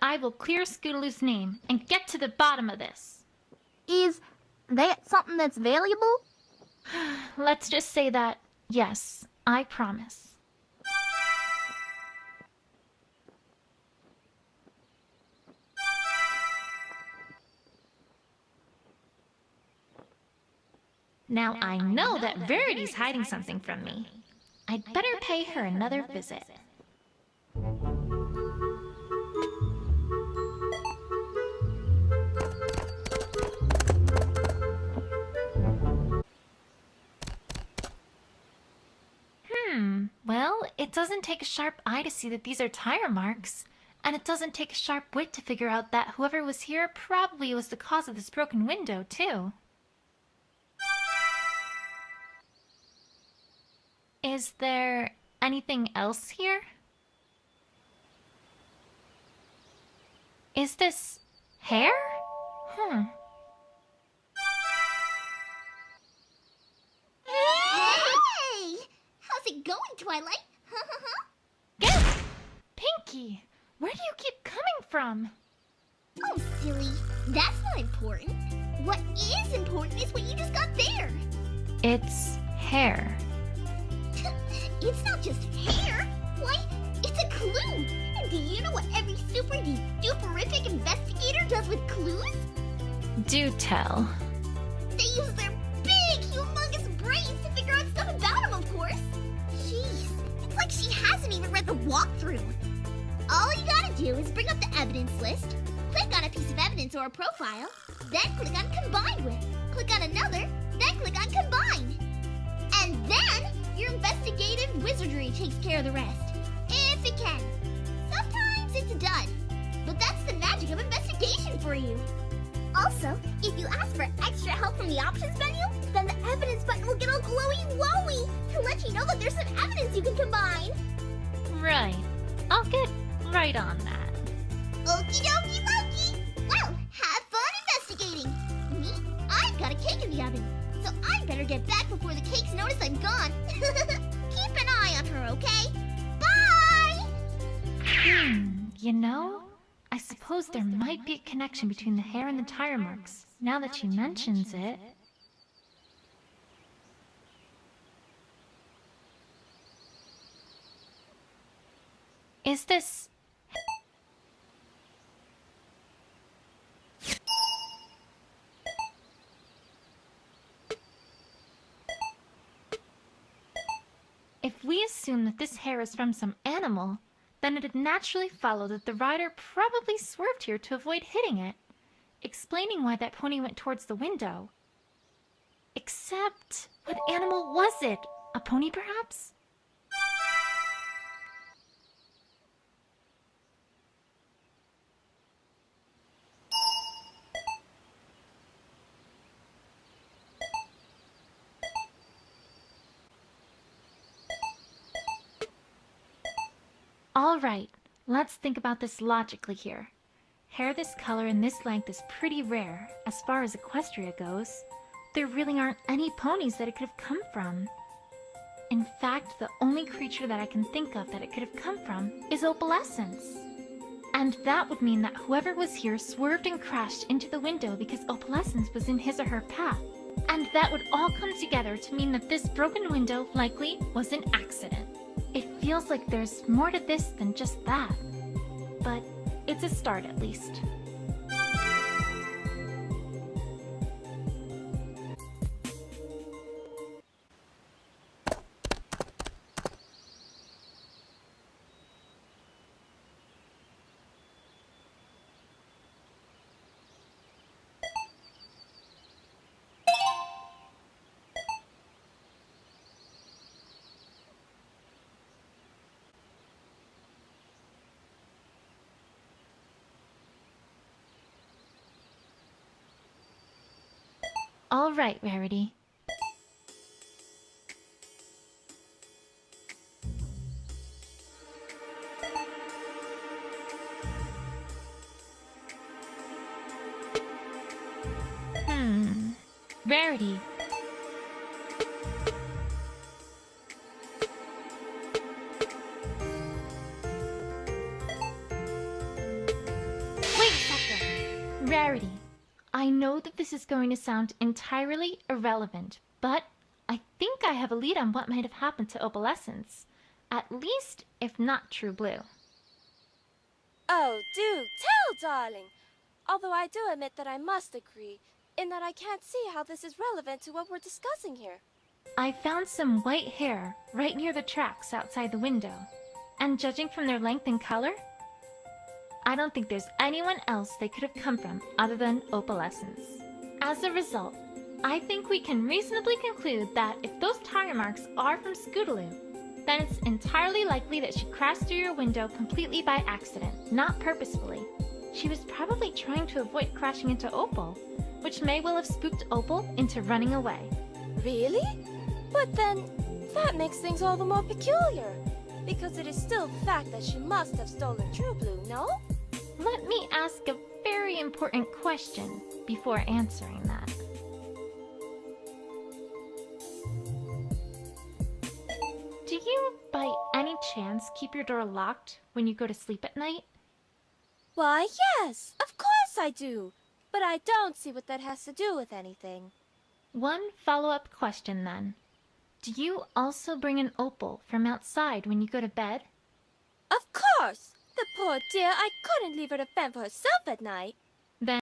I will clear Scootaloo's name and get to the bottom of this. Is that something that's valuable? Let's just say that, yes, I promise. Now I know that Verity's hiding something from me. I'd better pay her another visit. Well, it doesn't take a sharp eye to see that these are tire marks. And it doesn't take a sharp wit to figure out that whoever was here probably was the cause of this broken window, too. Is there anything else here? Is this hair? Hey! How's it going, Twilight? Get! Pinky, where do you keep coming from? Oh, silly. That's not important. What is important is what you just got there. It's hair. It's not just hair. Why, it's a clue. And do you know what every super-duperific investigator does with clues? Do tell. They use their big, humongous brains to figure out stuff about him, of course. Jeez, it's like she hasn't even read the walkthrough. All you gotta do is bring up the evidence list, click on a piece of evidence or a profile, then click on Combine With, click on another, then click on Combine. And then your investigative wizardry takes care of the rest. If it can. Sometimes it's done. But that's the magic of investigation for you. Also, if you ask for extra help from the options menu, then the evidence button will get all glowy-wowy to let you know that there's some evidence you can combine. Right. I'll get right on that. Okie dokie Loki! Well, have fun investigating! Me? I've got a cake in the oven, so I better get back before the cakes notice I'm gone. Keep an eye on her, okay? Bye! You know, I suppose there might be a connection between the hair and the tire marks, now that she mentions it. Is this... If we assume that this hair is from some animal, then it'd naturally follow that the rider probably swerved here to avoid hitting it, explaining why that pony went towards the window. Except, what animal was it? A pony, perhaps? All right, let's think about this logically here. Hair this color and this length is pretty rare, as far as Equestria goes. There really aren't any ponies that it could have come from. In fact, the only creature that I can think of that it could have come from is Opalescence. And that would mean that whoever was here swerved and crashed into the window because Opalescence was in his or her path. And that would all come together to mean that this broken window likely was an accident. It feels like there's more to this than just that. But it's a start at least. All right, Rarity. Rarity. Rarity, I know that this is going to sound entirely irrelevant, but I think I have a lead on what might have happened to Opalescence. At least, if not True Blue. Oh, do tell, darling! Although I do admit that I must agree, in that I can't see how this is relevant to what we're discussing here. I found some white hair right near the tracks outside the window, and judging from their length and color, I don't think there's anyone else they could have come from other than Opalescence. As a result, I think we can reasonably conclude that if those tire marks are from Scootaloo, then it's entirely likely that she crashed through your window completely by accident, not purposefully. She was probably trying to avoid crashing into Opal, which may well have spooked Opal into running away. Really? But then, that makes things all the more peculiar. Because it is still the fact that she must have stolen True Blue, no? Let me ask a very important question before answering that. Do you, by any chance, keep your door locked when you go to sleep at night? Why, yes, of course I do. But I don't see what that has to do with anything. One follow-up question then. Do you also bring an opal from outside when you go to bed? Of course! The poor dear, I couldn't leave her to fend for herself at night.